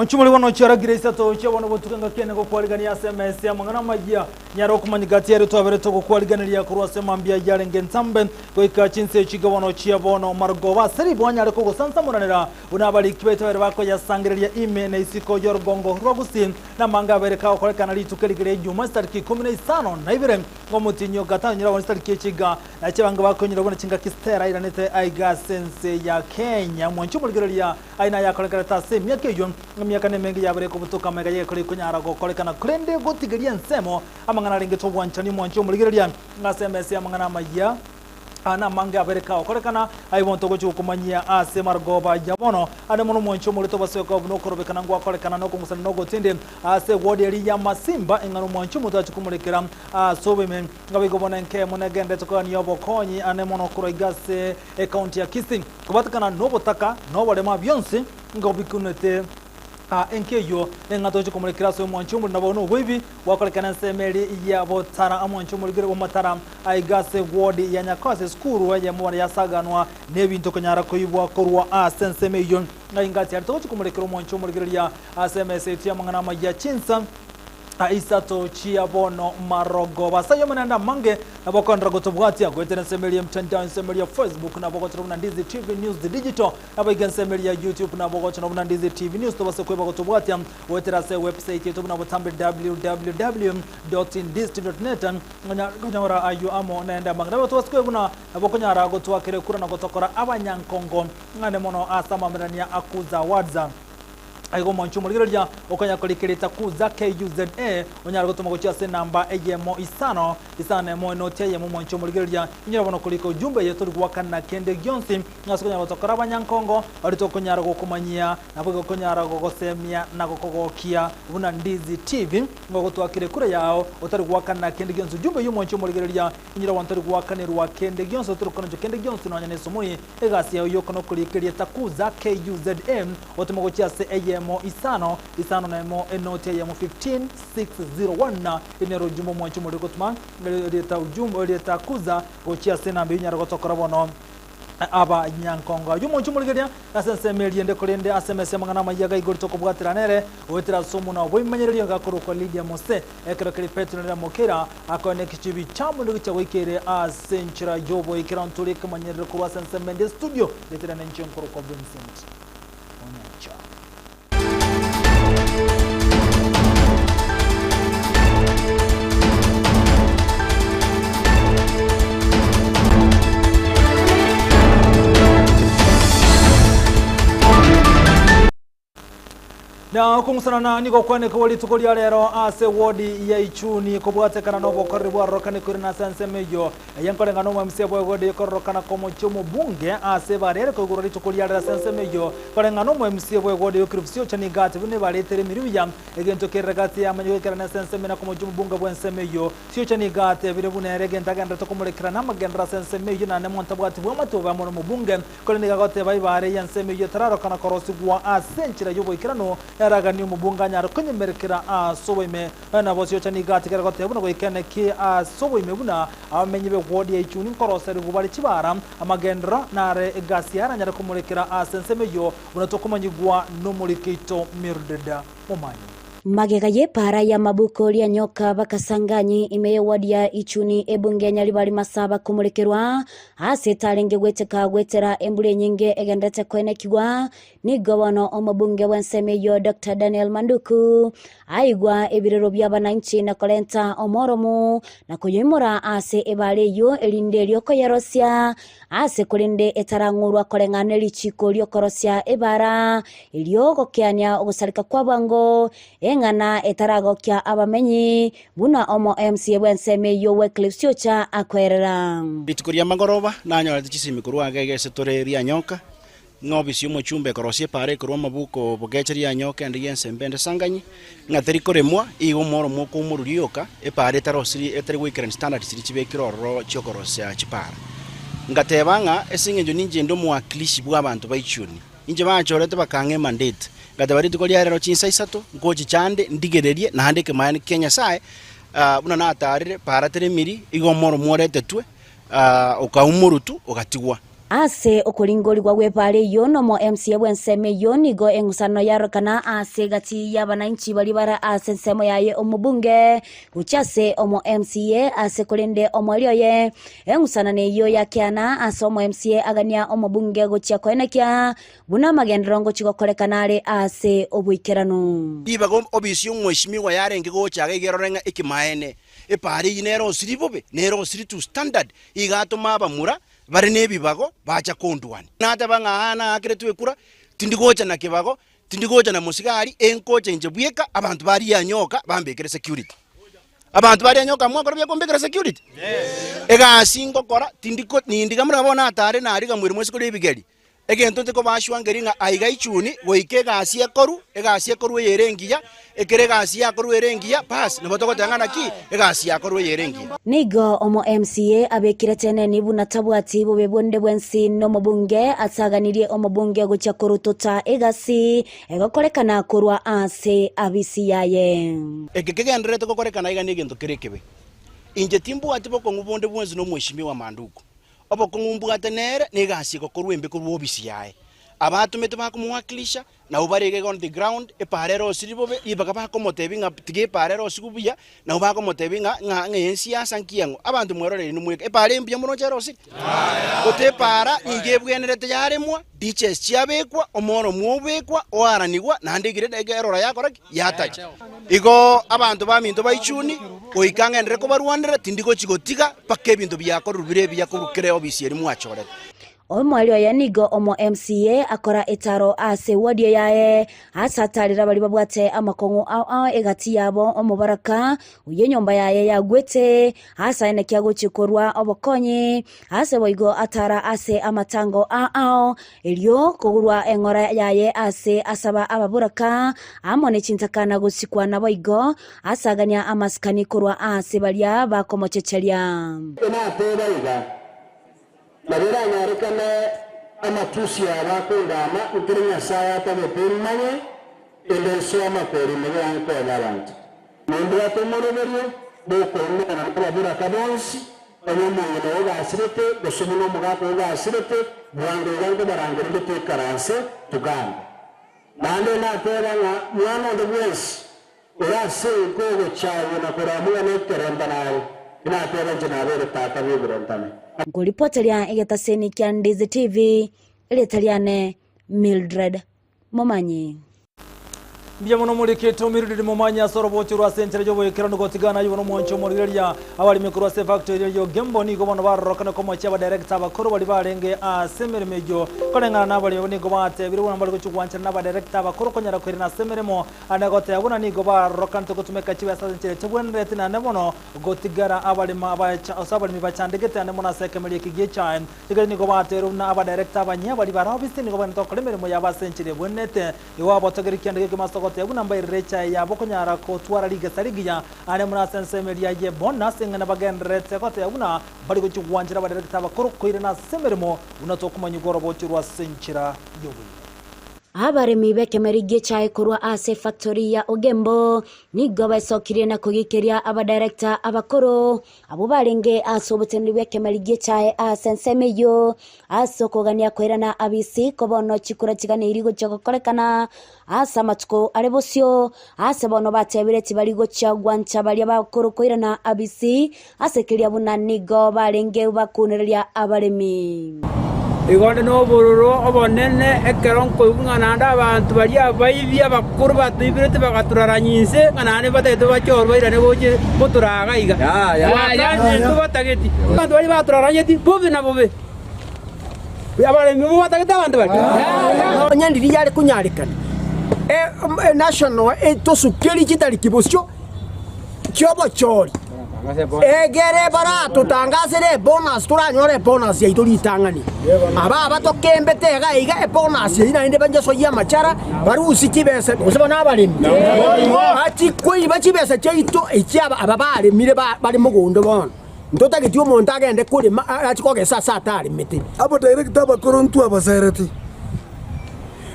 Onchumuli wano chara giresa to chabona botukanga kene ko kwaligani ya SMS ya mangana majia nyaro kumanyigati ya to abere to ko kwaligani ya kurwa sema mbia yale ngentambe ko ikachinse chigabano chiabono margoba seri bwanya ko ko sansa muranira unabali kibeta bere bako ya sangere ya ime na isiko yorgongo rogusin na manga bere ka ko kana litukeligire juma starki 15 na ibere ngo mutinyo gatanyira won starki chiga na chabanga bako nyira bona chinga kistera ira nete aiga sense ya Kenya mwanchumuli ya aina ya kolekara ta se myake yon myaka nemengi yabere ko butuka mega ye kuri kunyara go kolekana kurende gotigeria nsemo amangana ringe to bwanchani mwanchumuli nga SMS amangana maya ana manga abereka okorekana aibonto go chukumanyia ase margoba jabono ane mono mwancho mulito baseko buno korobekana ngwa korekana no kumusana no gotinde ase wodi ya masimba engano mwancho muto achukumulekera sobeme ngabigo bona nke monegende to ni obokonyi ane mono kurigase account ya kissing kubatakana no botaka no bolema byonse ngobikunete enkeyo engato chukumulekera so mwancho mulina bono webi wakolekana semeli ya botara amwancho muligere omatara aigase wodi ya nyakase skuru ya mwana ya saganwa nebinto kanyara koyibwa korwa sensemeyo ngaingati arito chukumulekera mwancho muligere ya SMS ya mangana majya chinsa Aisato chiabono marogo basayo mananda mange nabokondra gotobwati agwetena semeli ya mtandao semeli ya Facebook nabokotro na Ndizi TV News digital nabigan semeli ya YouTube nabokotro na Ndizi TV News to basekweba gotobwati wetera se website yetu nabotambe www.ndiztv.net nganyora ayu amo naenda manga naboto basekwebuna nabokonyara gotwakere kura na gotokora abanyankongo ngane mono asama mirania akuza wadza aigo mwanchumuli ya okanya kolikirita kuza KUZA onyara gotuma gocha se namba ejemo isano mo note yemo mwanchumuli ya inyara bono koliko jumbe yeto gwakana kende gyonsi ngasokonya gotokora abanyankongo aritokonyara gokumanyia nabwo konyara gogosemia na gokogokia buna Ndizi TV ngogotwakire kure yao otari gwakana kende gyonsi jumbe y'umwanchumuli ya inyara wantari gwakanirwa kende gyonsi otari kono kende gyonsi no nyane somuni egasi yayo kono kolikirita kuza KUZA otuma gocha se mo isano na mo enote ya mo 15601 inero jumbo mwancho modikotman leta ujumbo leta kuza gochia sena mbinya rogotokora bono aba nyankonga yumo chumuligeria asense meliende kolende SMS mangana mayaga igori tokobwatiranere wetira somo na boimanyereria ngakoro kwa Lydia Mose ekero kali petro na mokera akone kichibi chamu ndo chawikere asenchira yobo ikira ntuli kamanyerere kwa asense mende studio letira na nchenkoro kwa Vincent Onyacha. Na kumusana na niko kwane ko wali tukoli rero ase wodi ya ichuni ko bwatekana no bokore bwarokane kuri na sansemeyo yankole ngano mu msebo wodi ko rokana ko mo chumo bunge ase barere ko gurori tukoli rero sansemeyo kole ngano mu msebo wodi yo kripsio chani gati bune baletere miriya egento keragati ya manyo kerana sansemena ko mo chumo bunga bwensemeyo sio chani gati bire bune regenta ganda to kumulekira na magendra sansemeyo na nemonta bwati bwamato ba mo bunge kole ni gagote bai bare yansemeyo tararo kana korosi gwa asenchira yobo ikirano yaragani umubunga nyaro kunyemerekera soboime na bosyo chani gati kera gote buno goikene ki soboime buna amenye be wodi ya ichuni koroseri gubali kibara amagendra nare gasiara nyaro kumurekera sensemeyo buna tokumanyigwa no mulikito mirdeda mumanyi Magegaye para ya mabuko lia nyoka bakasanganyi imeye wadi ya ichuni ebunge nyali bali masaba kumulekerwa ase talenge gweteka gwetera embule nyinge egendete kwene kigwa ni gawano omabunge wensemeyo Dr. Daniel Manduku aigwa ebirero by'abananchi na kolenta omoromu na kuyimura ase ebale yo elinde lyoko yarosia ase kulinde etarangurwa kolengane lichiko lyokorosia ebara ilyogo kyanya ogusalika kwa bango engana etaragokia abamenyi buna omo MC wensemeyo Wycliffe cha akwerera bitukuria magoroba nanyo tichisimi kurwa gege setore ria nyoka ngobisi mo chumbe korosie pare kurwa mabuko bogecheria nyoka ndi yensembende sanganyi ngatheri koremwa igo moro moko mururioka epare tarosiri eteri wikeren standard siri chibekiroro chokorosia chipara ngatebanga esingenjo ninje ndo mwakilishi bwa abantu baichuni inje bachorete bakange mandate gadabari tukoli arero chinsa isato ngochi chande ndigererie na handike mayani Kenya sae buna na atarire para teremiri igo moro morete twe ukaumurutu ukatigwa ase okulingoli gwa gwepale yo nomo MCA bwenseme yo nigo engusano yarokana ase gati y'abananchi bali bara ase nsemo yaye omubunge guchase omo MCA ase kulinde omwalioye engusana neyo yakiana ase omo MCA agania omubunge guchya kwenekya buna magendrongo chigokolekanale ase obuikerano ibago obisi umweshimiwa yarenge gochaga igerorenga ikimaene epari inero siribobe nero siritu standard igatuma abamura bari nebibago bacha kondwani nata bangana akiretwe kura tindigocha na kibago tindigocha na musigari enkocha inje buyeka abantu bari yanyoka bambekere security abantu bari yanyoka mwakora bya kombekere security ega singo kora tindiko nindigamura bona atare na ari gamwiri mwese kuri bigeri egento teko bashwangeringa aiga ichuni goike gasi ekoru yerengiya ekere gasi yakoru yerengiya pass nibotoko tangana ki egasi yakoru yerengiya nigo omo MCA abekire tene nibu natabwati bube bonde bwensi no mubunge atsaganirie omubunge gucha kurutota egasi egokorekana kurwa ase abisi yaye ekegendere toko korekana iga negento kerekebe inje timbu atibo kongubonde bwensi no mweshimiwa manduko obo kongumbuga tenere negasi gokorwa embe kurwa obisi yae abatumete bakumwakilisha na ubarege on the ground eparero siribobe ibaga bakomotebinga tige parero sikubuya na ubakomotebinga ngensia sankiyango abantu mwerore numweka epare mbya muno chero siri ote para ingebwenerete yaremwa diches chiabekwa omoro mwobekwa oaranigwa nandigire degerora yakora yatacha igo abantu baminto baichuni oikangendere ko barwanira tindiko chigotiga pakebinto byakorubire byakorukire obisi eri mwachore omwalio ya nigo omo MCA akora etaro ase wadio yae asatalira bali babwate amakongo ao egati yabo omubaraka uye nyomba yae yagwete asa ene kyago chikorwa obokonyi ase boigo atara ase amatango ao elio kogurwa engora yae ase asaba ababuraka amone chintakana gusikwa na boigo asaganya amaskani korwa ase balia bakomochechelia Marira nyarekana amatusi abakundama utirinya saya tabepimanye endeso amakori mwanko abantu nondra tomoroberio bokonne na abura kabonsi omuntu no gasirete gosomuno mugako gasirete bwango barangere bitekarase tugamba nande nateranga mwana de bwesi urase ko chawo na koramuya ne terembanaro inatera jenabere tata bibrantane Ngolipotelia egetaseni kya Ndizi TV iletaliane Mildred Momanyi Mbya muno muliketo Mildred Momanyi asorobochi rwa sentere jobo ekirano gotigana yuno moncho moriria abali mikro se factory yo gembo ni gobono barokana komo chaba director bakoro bali barenge asemere mejo konengana nabali boni gobate biri bona bali kuchwancha naba director bakoro konyara kwirina semeremo anagote abona ni goba rokanto kutumeka chiba sentere tubwenrete na nemono gotigara abali mabacha osabali mibachandegete anemona sekemeli kigecha tigari ni gobate runa aba director banya bali barabisi ni gobana to kolemeremo yaba sentere bwennete iwabo togeri kyandege kemasto yabuna mbai recha ya bokonyara ko twara liga sarigiya ane muna sensemeli ye bonna singana bagen rete ko yabuna bari go chwanjira ba director bakoro koirena semeremo unatokumanya gorobo chirwa senchira yobu abaremi bekemerige chai korwa ase factory ya Ogembo nigo basokire na kugikiria aba director abakoro abo barenge asoboteni bekemerige chai asensemeyo asokogania kwirana abisi kobono chikura chigane irigo chokorekana asa matuko arebosyo ase bono batebireti baligo chagwancha bali abakoro kwirana abisi asekiria buna nigo barenge bakuneria abaremi igonde no bororo obonene ekeronko ngana abantu bali abaibya bakuru batibirete bagaturaranyise ngana batete bachorwa irane boje muturaga iga ya ndo batageti abantu bali baturaranyeti bobe na bobe yabale mu batageti abantu bali nyandiri yale kunyarikana national tosukeri kitali kibosyo kyobo chori egere barato tangazere bonus turanyore bonus ya ituri tangani aba batokembete gaiga bonus ina inde banje so ya machara barusi kibese usibona abalimi ati kwi bachibese cheito ekyaba ababale mire bali mugundo bona ndota gityo umuntu agende kuri ati koge sasa atari miti abo director bakorontu abazereti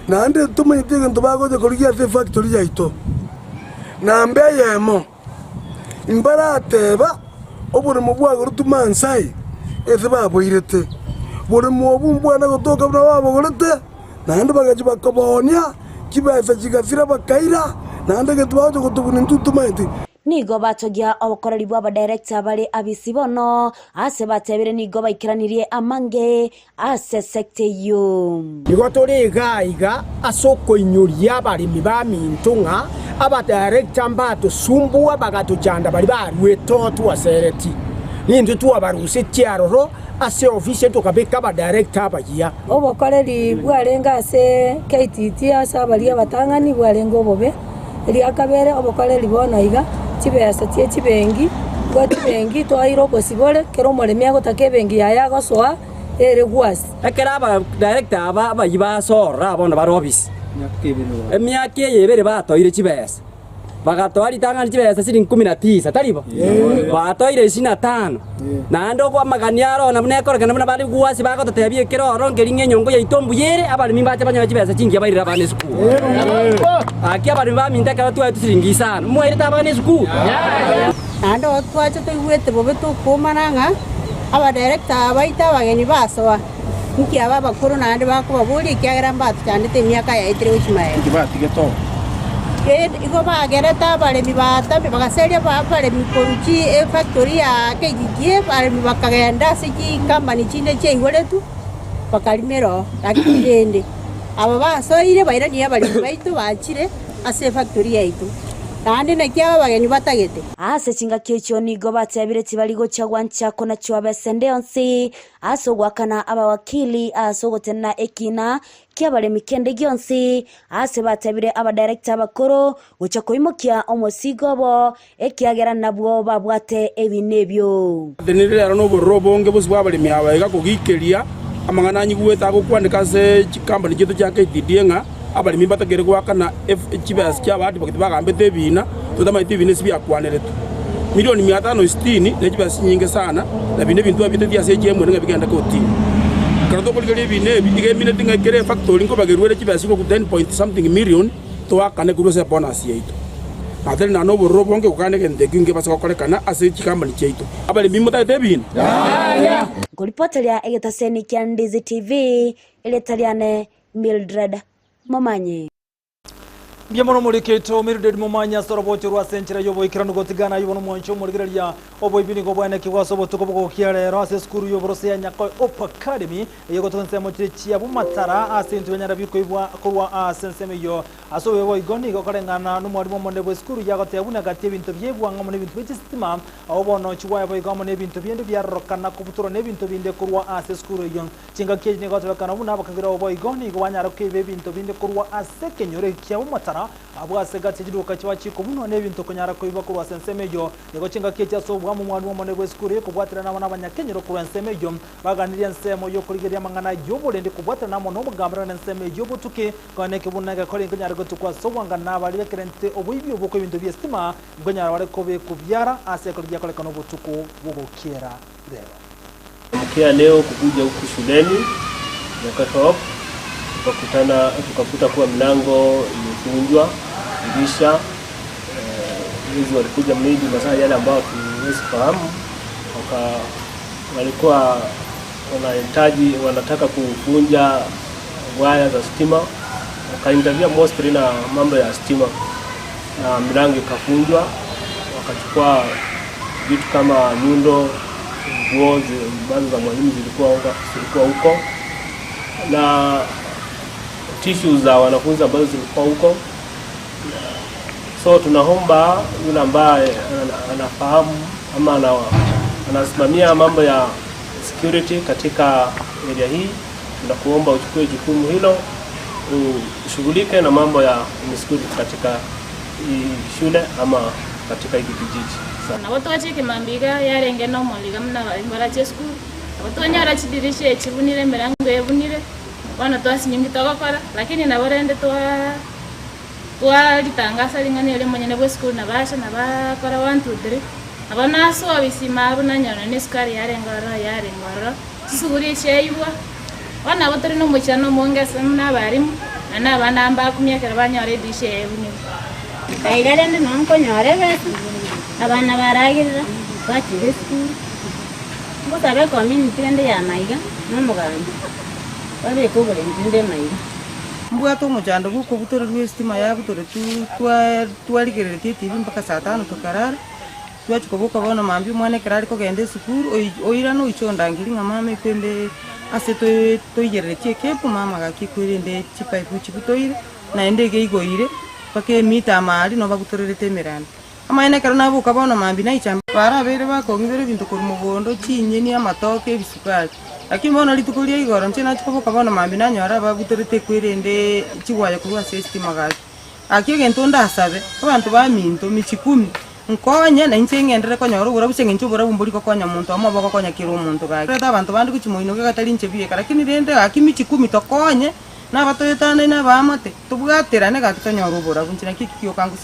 nande tumanyite ngo bagoje kuriya factory yaito nambe yemo imbarateba oburi mubwago rutumansai eze baboirete buri mwobu na gutoka na wabo gorete naende bagaji bakabonia kibesa kigathira bakaira naende getwaje gutubuni ntutumaiti nigo batogia obukoreri bwa director bari abisibono ase batebire nigo baikiranirie amange ase sekte yo nigo turi gaiga asoko inyuria bari mibamintunga aba director mbato sumbua bagatujanda bari barweto twasereti nindi twabaruse tiaroro ase office tukabeka ba director bagia obukoreri bwarenga ase KTT asa bari abatangani bwarenga obobe eri akabere obukoreri bonaiga chibesa tie chibengi kwa chibengi twairo posibole kero moremi agotaka ebengi yaya gosoa ere gwasi ekera aba director aba bayiba sora abona bari office emyaka yebere batoire chibesa bagatwari tangani chibesa siri 19 taribo batoire 25 na ndo kwa maganiaro na mnekora kana bari gwasi bagototebie kero orongeri ngenyongo ya itombu yere abari mimbache banya chibesa chingi abairira bane suku akia bari baminta kero tu atusiringi sana mwere tabane suku ando twache tuigwete bobe tukumananga aba director baita bageni basoa nki aba bakuru na ande bakubaburi kyagera mbatu cyandite myaka ya 3 uchimaye kibati geto iko bagereta bale mibata bagaseria bale mikoruchi factory ya kegigie bale bakagenda siki company chinde cheigweretu bakalimero akirende aba basoire baira ni abali baitu bachire ase factory yaitu kandi nakia bageni batagete ase chinga kecho nigo batebire tibali gochagwa nchako na chwa sendeonsi aso gwakana aba wakili aso gotena ekina kiabale mikende gionsi ase batebire aba director bakoro gochako imokia omosigobo ekiagera nabwo babwate ebinebyo denire arano borobonge boswa bali miaba ega kugikeria amangana nyigweta gokwandika se chikamba nijeto chake didienga abali mimbata gere gwakana chibas kya bati bakiti bagambete bina tutama itibine sibya kwanere tu milioni 560 ne chibas nyinge sana na bine bintu abite dia seje mwe nga bigenda koti karato kuligere bine bige mine tinga gere factory ngo bagerwere chibas ko 10 point something million to akane kurose bonus yeito atari na no borobonge ukane gende kinge basa korekana ase chikamba ni cheito abali mimbata tebina Golipotelia egetaseni kya Ndizi TV ile taliane Mildred Momanye Biamono muliketo Mildred Momanya sorobocho rwa senchira yobo ikirano gotigana yobono mwancho muligereria obo ibini go bwana kigwaso botuko boko kiarero ase skuru yoborose ya nyako op academy yego tonse mochichi abu matara asintu benyara biko ibwa kurwa senseme yo aso webo igoni go karengana no mwarimu monde bo skuru yago tebuna gati bintu byebwa ngamo ne bintu byistima obono chiwa yebo igamo ne bintu byende byarokana kubuturo ne bintu binde kurwa ase skuru yo chinga keje ne gotebakana buna bakagira obo igoni go banyara kebe bintu binde kurwa ase kenyore kya matara abwa segati jiduka chiwa chiko muno ne bintu konyara ko ibakuru wasensemejo yego chinga kecha so bwa mu mwana mo ne bweskuri ko bwatira na bana banyakenyero ku nsemejo baganiriya nsemo yo kurigeria mangana yobole ndi kubwatira na mono mugambira na nsemejo butuke kone kibunaga kole konyara ko tukwa so wanga na bali bekerente obuibi obuko ibintu byestima ngonyara bale ko be kubyara ase ko rya kole kano butuko bugokera leo mkia leo kukuja huku shuleni wakati tukakuta kuwa mlango imefunjwa dirisha hizi walikuja mliji masaa yale ambao tuwezi fahamu walikuwa wanataka kufunja waya za stima wakaingilia mostly na mambo ya stima na mlango ikafunjwa wakachukua vitu kama nyundo nguo baadhi za mwalimu zilikuwa huko na tissues za wanafunzi ambazo zilikuwa huko. So tunaomba yule ambaye anafahamu ama anasimamia mambo ya security katika area hii, tunakuomba uchukue jukumu hilo ushughulike na mambo ya security katika shule ama katika hiki kijiji. Na watu wache kimambiga yarenge no moliga mna imbara che school. Watu wanyara chidirishe chibunire mirango yebunire. Wana twasi nyingi tokakora lakini na borende twa litangasa lingani ile mwenye nebo school na basha na bakora 1 2 3 abana so abisima abuna nyana ne skari yarengara sisuguri cheyibwa wana botari no muchano mongese mna barimu na bana amba kumyekera banyore dishe ebuni kairende no nkonyore betu abana baragirira bakire school ngotabe community ende ya maiga Namugandi. Bale ko bale ndinde mai. Mbwato mujando guko butore rwestima ya butore twaligerete TV mpaka saa 5 tukarara. Twachikoboka bona mambi mwana kirari ko gende sukuru oira no ichonda ngiri nga mama ikwende ase toigerete kepu mama gakikwirinde chipaipu chibutoire na endege igoire pake mita mali no bagutorerete miranda. Amaine karana buka bona mambi na ichamba para bere bakongibere bintu kuri mugondo chinyeni amatoke bisukari. Lakini mbona litukulia igoro ntena chikoboka bona mambi nanyora bagutorete kwirinde chiwaya kuwa system magaki. Akiye ntonda asabe abantu ba minto michikumi nkonye na incengendere konyoro bura busenge nchubura bumburi ko konya muntu amabo ko konya kiro muntu ga reta abantu bandi kuchimoino ga katali nchebiye lakini rende akimichi 10 to konye na batoyetane na bamate tubwaterane ga tonyoro bura bunchina kikikyo kangu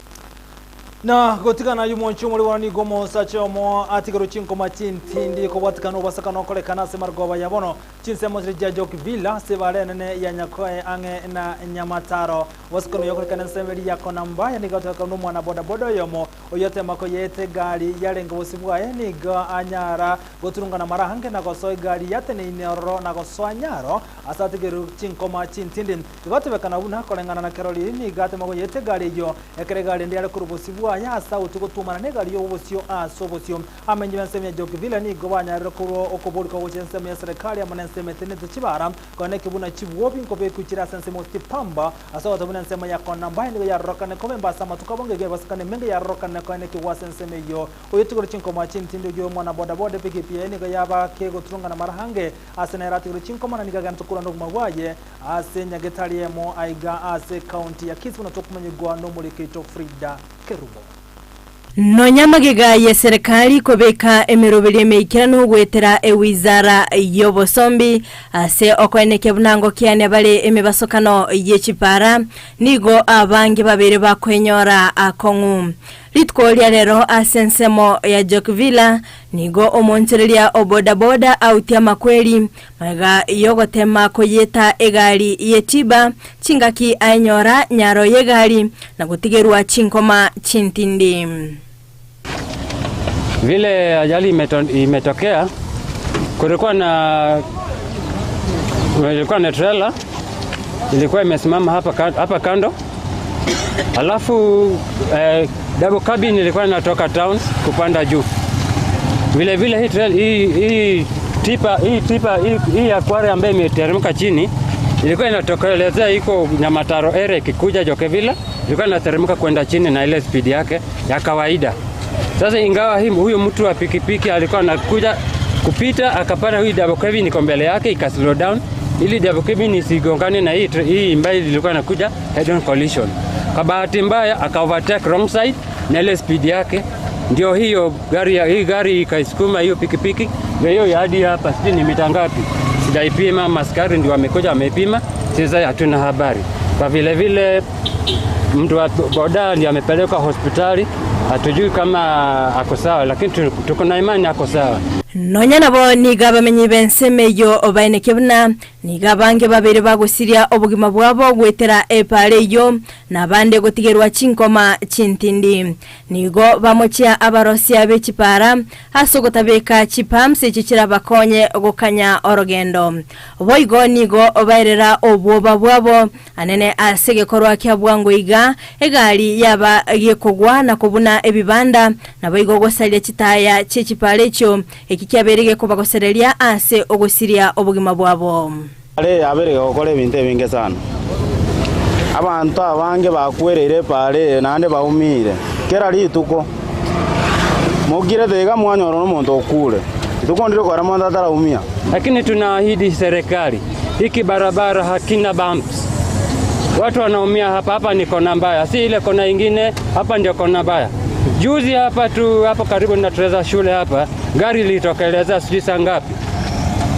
na gotikana yumonchu muri wani gomo sachomo atigero chinko machintindi ko watikano basakano kolekana se margoba yabono chinse mosri jajok villa se varenene ya nyakoe ange na nyamataro waskono yokolekana semeli yako namba yani gatoka no mwana boda boda yomo oyote mako yete gari yarengo bosibwaye niga anyara goturunga na marahange na gosoi gari yate ni inero na gosoi nyaro asatigero chinko machintindi gotebekana una kolengana na Caroline ni gate mako yete gari yo ekere gari ndiale kurubosibwa ya sauti gutumana negari y'obusyo asobosyo amenye basemya Jokville ni gobanya rekoro okobolika wochensema ya serikali amanensema tenete chibara kone kibuna chibuobi nkobe kuchira sensema tipamba asawa tabuna nsema ya kona mbaye ni ya rokane kome mbasa matukabonge ge basikane menge ya rokane kone kiwasensema yo oyitugoro chinko machin tindo yo mwana boda boda PKP ni ga yaba ke gotrunga na marahange asenera tigoro chinko mana ni ga gantukura no magwaye asenya getaliemo aiga ase county ya Kisumu na tokumanyigwa no muliketo Frida Kerubo. Nonyamagega ya serikali kobeka emirobeli meikira no gwetera ewizara y'obosombi ase okweneke bunango kiane bale emibasokano y'echipara nigo abange babere bakwenyora akongu litkolya lero asensemo ya Jokville nigo omoncherelia oboda boda autia makweli maga yogotema koyeta egali yetiba chingaki anyora nyaro yegali na gutigerwa chinkoma chintindi. Vile ajali imetokea kulikuwa na trailer ilikuwa imesimama hapa kando, alafu double cabin ilikuwa inatoka town kupanda juu. Vile hii akwari ambayo imeteremka chini ilikuwa inatokelezea iko Nyamataro area ikikuja Jokville, ilikuwa inateremka kwenda chini na ile speed yake ya kawaida. Sasa ingawa huyo mtu wa pikipiki alikuwa anakuja kupita akapata huyu double cabin iko mbele yake ikaslow down ili double cabin isigongane na hii ambayo ilikuwa inakuja head on collision. Kwa bahati mbaya aka overtake wrong side na ile speed yake ndio hii gari ikaisukuma hiyo pikipiki hiyo hadi hapa sisi ni mita ngapi sijaipima, maskari ndio wamekuja wamepima, sasa hatuna habari. Kwa vile mtu wa boda ndiye amepelekwa hospitali, hatujui kama ako sawa lakini tuko na imani ako sawa. Nonya nabo niga bamenyi bensemeyo obaineke buna niga bange babere bagusiria obugima bwabo gwetera epale yo nabande gotigerwa chinkoma chintindi nigo bamochia abarosia bechipara hasogotabeka chipamse chichira bakonye gukanya orogendo boigo nigo obairera obwoba bwabo anene asege korwa kya bwango iga egali yaba yekogwa na kubuna ebibanda naboigo gosalia chitaya chechipale cho kiaberege ko bagoserelia ase ogusiria obugima bwabo. Ale aberege okole ebintu ebinge sana. Abantu abange bakwerere pale nande baumire. Kera lituko. Mugire thega mwanyoro no muntu okule. Ituko ndiro kwa ramanda taraumia. Lakini tunaahidi serikali hiki barabara hakina bumps. Watu wanaumia hapa ni kona mbaya. Si ile kona nyingine hapa ndio kona mbaya. Juzi hapa karibu na Treza shule hapa gari litokeleza sijui saa ngapi.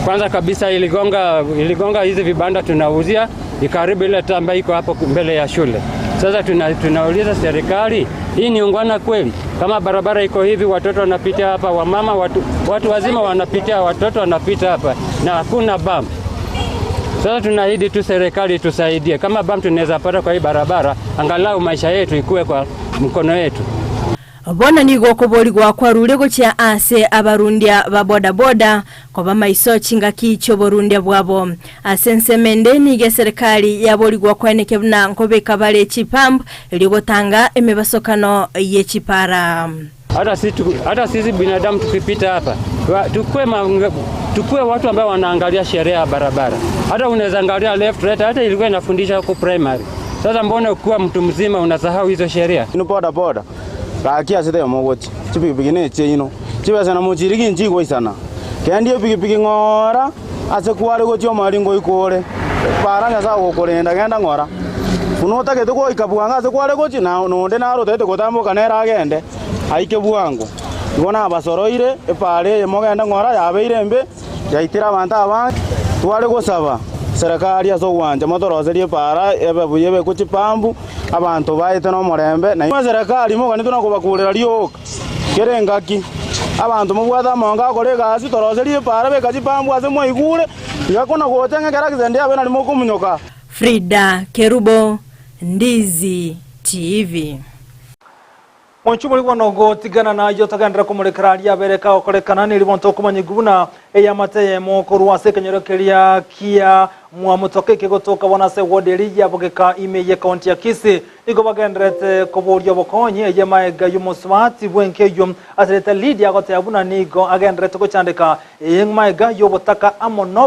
Kwanza kabisa iligonga hizi vibanda tunauzia ikaribu ile tamba iko hapo mbele ya shule. Sasa tunauliza serikali, hii ni ungwana kweli? Kama barabara iko hivi watoto wanapita hapa, wamama watu wazima wanapita, watoto wanapita hapa na hakuna bump. Sasa tunaahidi tu serikali tusaidie, kama bump tunaweza pata kwa hii barabara angalau maisha yetu ikue kwa mkono yetu. bona nigo kobori gwakwa rure gocha ase abarundia ba boda boda koba maiso chinga kicho borundia bwabo asensemende nige serikali ya bori gwakwa nekebna nkobe kabale chipamb ligotanga emebasokano ye chipara. Hata sisi binadamu tukipita hapa tukue watu ambao wanaangalia sheria ya barabara. Hata unaweza angalia left right, hata ilikuwa inafundisha huko primary. Sasa mbona ukiwa mtu mzima unasahau hizo sheria? Ino boda boda bakia sete mogoti chipiki ne cheino chibasa na muchiriki njigo isana kandi piki ngora ase kware gocho maringo ikore paranga sa gokorenda genda ngora unota ke tuko ikabuanga ase kware gochi na nonde na rote gotambo kanera agende aike buango ibona abasoroire epare mogenda ngora yabeire mbe yaitira abantu abangi tware gosaba serikali asogwanja motoroserie para ebebuyebe kuchipambu abantu baite no morembe na serikali mogani tunakubakurira rioka kerengaki abantu mubwatha monga akore gasi toroserie para bekachipambu ase moigure igakona gotenga kerakizende abe nari mokumunyoka. Frida Kerubo, Ndizi TV. Mwanchumuli wanogo tigana na yotagandra kumurekari ya bereka okorekana ni libonto kumanyiguna eya mateye mokuru wase kanyerokeria kia muamutoke kegotoka wanase woderi ya bogeka imeye kaunti ya Kisii iko bagendrete koborio bokonye eya maega yumuswati bwenke yum atleta lead ya gote abuna nigo agendrete ko chandeka maega yobotaka amonobo